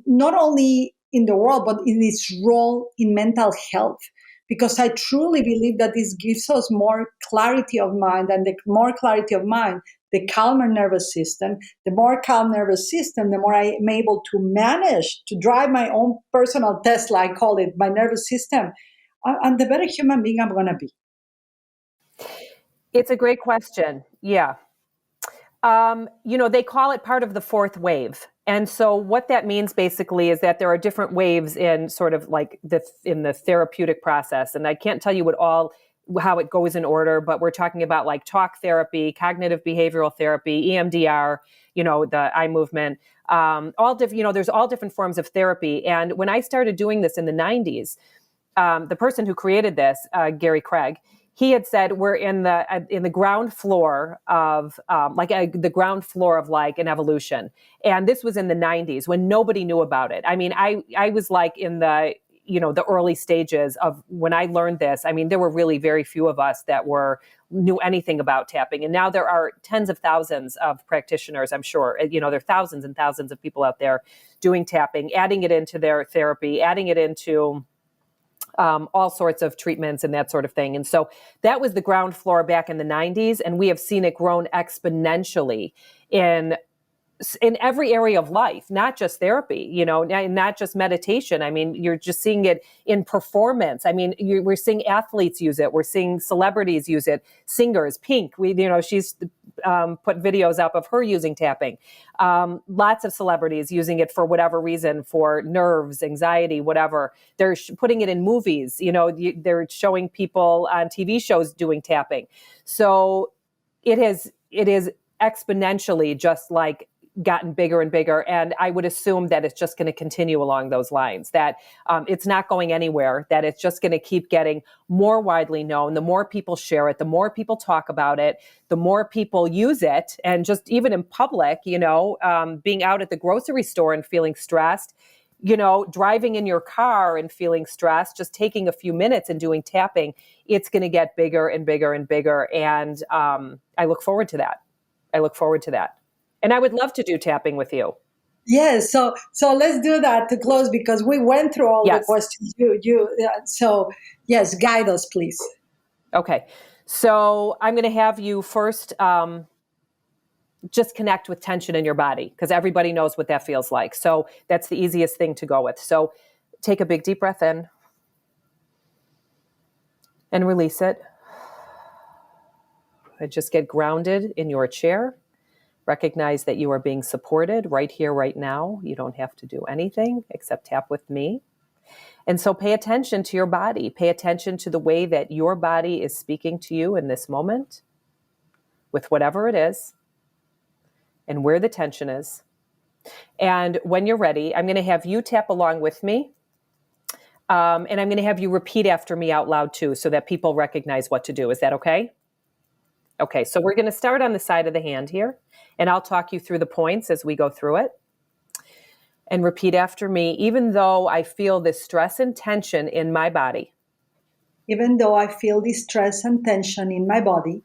not only in the world, but in its role in mental health? Because I truly believe that this gives us more clarity of mind, and the more clarity of mind, the calmer nervous system. The more calm nervous system, the more I am able to manage to drive my own personal Tesla, I call it, my nervous system, and the better human being I'm going to be. It's a great question. Yeah. They call it part of the fourth wave. And so what that means basically is that there are different waves in sort of like in the therapeutic process. And I can't tell you how it goes in order, but we're talking about like talk therapy, cognitive behavioral therapy, EMDR, the eye movement, there's all different forms of therapy. And when I started doing this in the 90s, the person who created this, Gary Craig, he had said we're in the ground floor of the ground floor of like an evolution. And this was in the 90s when nobody knew about it. I mean, I was like in the early stages of when I learned this. I mean, there were really very few of us that knew anything about tapping. And now there are tens of thousands of practitioners, I'm sure. There are thousands and thousands of people out there doing tapping, adding it into their therapy, adding it into all sorts of treatments and that sort of thing. And so that was the ground floor back in the 90s. And we have seen it grown exponentially in every area of life, not just therapy, not just meditation. I mean, you're just seeing it in performance. I mean, we're seeing athletes use it. We're seeing celebrities use it. Singers, Pink, she's put videos up of her using tapping. Lots of celebrities using it for whatever reason, for nerves, anxiety, whatever. They're putting it in movies. They're showing people on TV shows doing tapping. So it is exponentially just like gotten bigger and bigger. And I would assume that it's just going to continue along those lines, that it's not going anywhere, that it's just going to keep getting more widely known. The more people share it, the more people talk about it, the more people use it. And just even in public, being out at the grocery store and feeling stressed, driving in your car and feeling stressed, just taking a few minutes and doing tapping, it's going to get bigger and bigger and bigger. And I look forward to that. And I would love to do tapping with you. Yes, so let's do that to close because we went through all the Yes. questions. So yes, guide us, please. Okay. So I'm going to have you first just connect with tension in your body because everybody knows what that feels like. So that's the easiest thing to go with. So take a big deep breath in and release it. And just get grounded in your chair. Recognize that you are being supported right here, right now. You don't have to do anything except tap with me. And so pay attention to your body. Pay attention to the way that your body is speaking to you in this moment with whatever it is and where the tension is. And when you're ready, I'm going to have you tap along with me. And I'm going to have you repeat after me out loud too so that people recognize what to do. Is that okay? Okay, so we're going to start on the side of the hand here. And I'll talk you through the points as we go through it. And repeat after me, even though I feel this stress and tension in my body, Even though I feel this stress and tension in my body,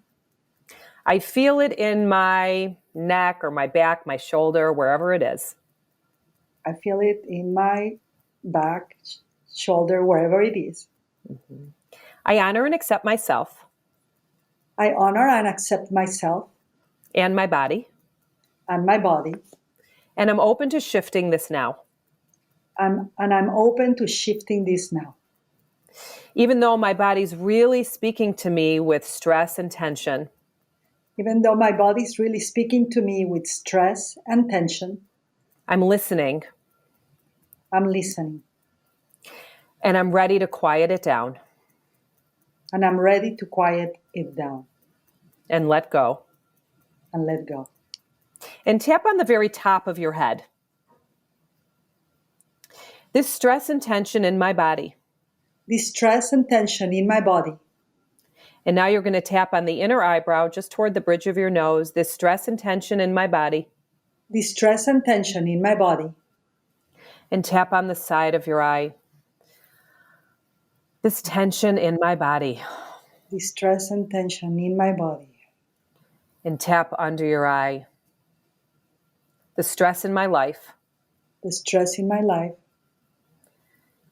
I feel it in my neck or my back, my shoulder, wherever it is. I feel it in my back, shoulder, wherever it is. Mm-hmm. I honor and accept myself. I honor and accept myself And my body. and my body. And I'm open to shifting this now. And I'm open to shifting this now. Even though my body's really speaking to me with stress and tension. Even though my body is really speaking to me with stress and tension, I'm listening. I'm listening. And I'm ready to quiet it down. And I'm ready to quiet it down. And let go. And let go. And tap on the very top of your head. This stress and tension in my body. This stress and tension in my body. And now you're going to tap on the inner eyebrow just toward the bridge of your nose. This stress and tension in my body. This stress and tension in my body. And tap on the side of your eye. This tension in my body. This stress and tension in my body. And tap under your eye. The stress in my life. The stress in my life.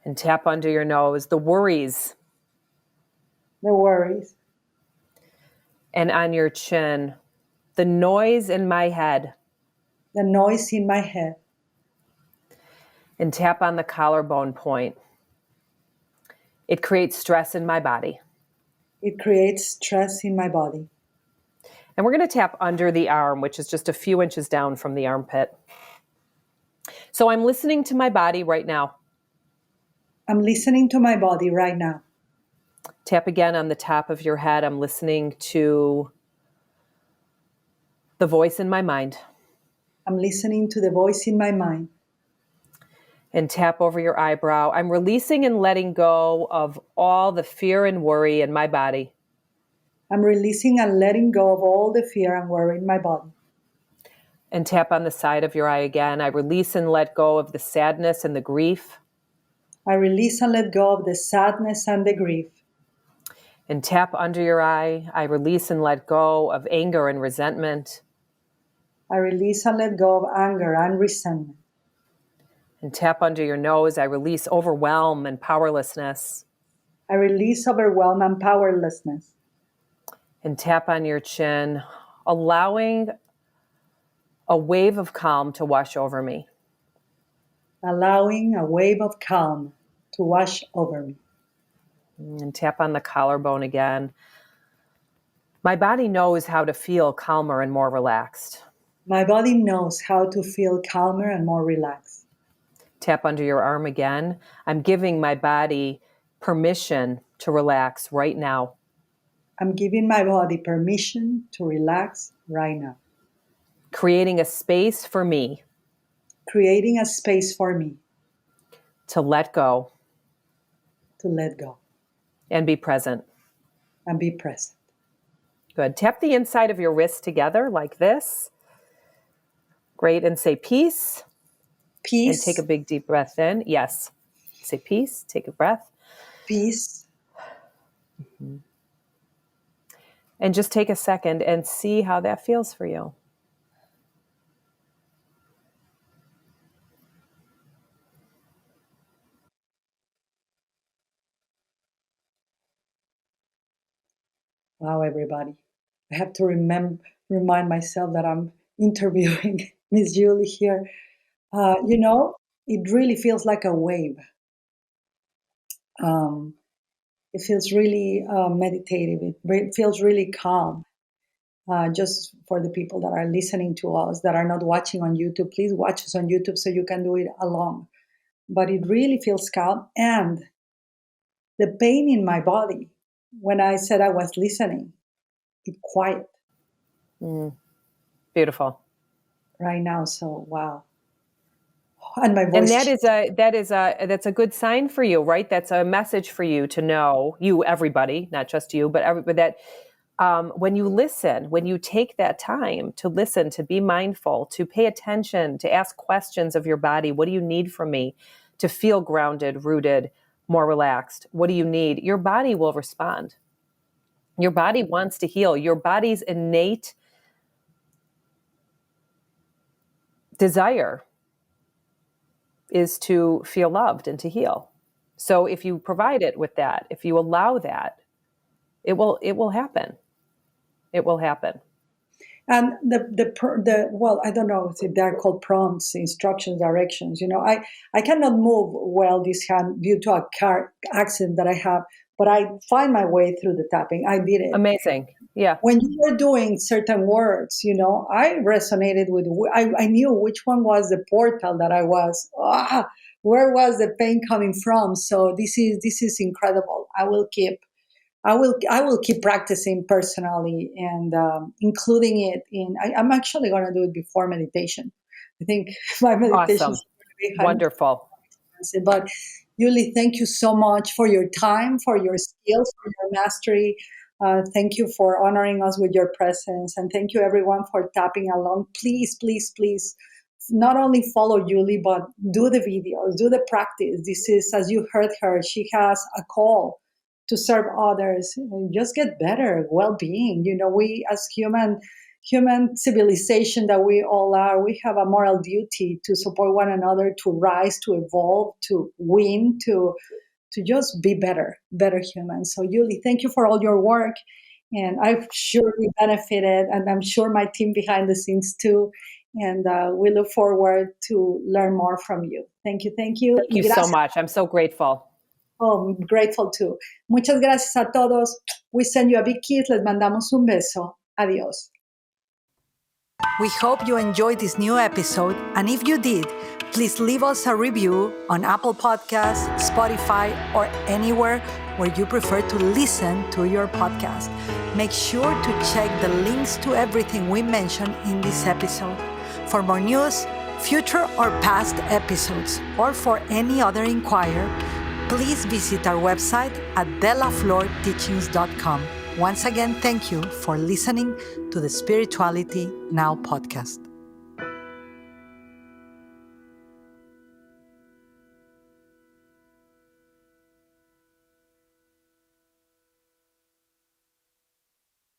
And tap under your nose. The worries. The worries. And on your chin. The noise in my head. The noise in my head. And tap on the collarbone point. It creates stress in my body. It creates stress in my body. And we're going to tap under the arm, which is just a few inches down from the armpit. So I'm listening to my body right now. I'm listening to my body right now. Tap again on the top of your head. I'm listening to the voice in my mind. I'm listening to the voice in my mind. And tap over your eyebrow. I'm releasing and letting go of all the fear and worry in my body. I'm releasing and letting go of all the fear and worry in my body. And tap on the side of your eye again. I release and let go of the sadness and the grief. I release and let go of the sadness and the grief. And tap under your eye. I release and let go of anger and resentment. I release and let go of anger and resentment. And tap under your nose. I release overwhelm and powerlessness. I release overwhelm and powerlessness. And tap on your chin, allowing a wave of calm to wash over me. Allowing a wave of calm to wash over me. And tap on the collarbone again. My body knows how to feel calmer and more relaxed. My body knows how to feel calmer and more relaxed. Tap under your arm again. I'm giving my body permission to relax right now. I'm giving my body permission to relax right now. Creating a space for me. Creating a space for me. To let go. To let go. And be present. And be present. Good. Tap the inside of your wrist together like this. Great. And say peace. Peace. And take a big deep breath in. Yes. Say peace. Take a breath. Peace. Mm-hmm. And just take a second and see how that feels for you. Wow, everybody. I have to remind myself that I'm interviewing Miss Julie here. It really feels like a wave. Um, it feels really meditative. It feels really calm. Just for the people that are listening to us that are not watching on YouTube, please watch us on YouTube so you can do it alone. But it really feels calm. And the pain in my body, when I said I was listening, it quiet Beautiful. right now. So, wow. And my And voice. that's a good sign for you, right? That's a message for you to know, you, everybody, not just you, but everybody, that when you listen, when you take that time to listen, to be mindful, to pay attention, to ask questions of your body, what do you need from me to feel grounded, rooted, more relaxed? What do you need? Your body will respond. Your body wants to heal. Your body's innate desire is to feel loved and to heal. So if you provide it with that, if you allow that, it will happen. It will happen. And the well, I don't know if they're called prompts, instructions, directions. I cannot move well this hand due to a car accident that I have, but I find my way through the tapping. I did it. Amazing. Yeah. When you were doing certain words, I resonated with. I knew which one was the portal that I was. Where was the pain coming from? So this is incredible. I will keep practicing personally and including it in. I'm actually going to do it before meditation. I think my meditation Awesome. is going to be Wonderful. expensive. But Yuli, thank you so much for your time, for your skills, for your mastery. Thank you for honoring us with your presence, and thank you everyone for tapping along. Please, please, please, not only follow Yuli, but do the videos, do the practice. This is, as you heard her, she has a call to serve others, just get better well-being. We as human civilization that we all are, we have a moral duty to support one another, to rise, to evolve, to win, to just be better humans. So Yuli, thank you for all your work, and I've surely benefited, and I'm sure my team behind the scenes too. And we look forward to learn more from you. Thank you. Thank you so much. I'm so grateful. Oh, I'm grateful too. Muchas gracias a todos. We send you a big kiss. Les mandamos un beso. Adiós. We hope you enjoyed this new episode. And if you did, please leave us a review on Apple Podcasts, Spotify, or anywhere where you prefer to listen to your podcast. Make sure to check the links to everything we mentioned in this episode. For more news, future or past episodes, or for any other inquiry, please visit our website at delaflorteachings.com. Once again, thank you for listening to the Spirituality Now podcast.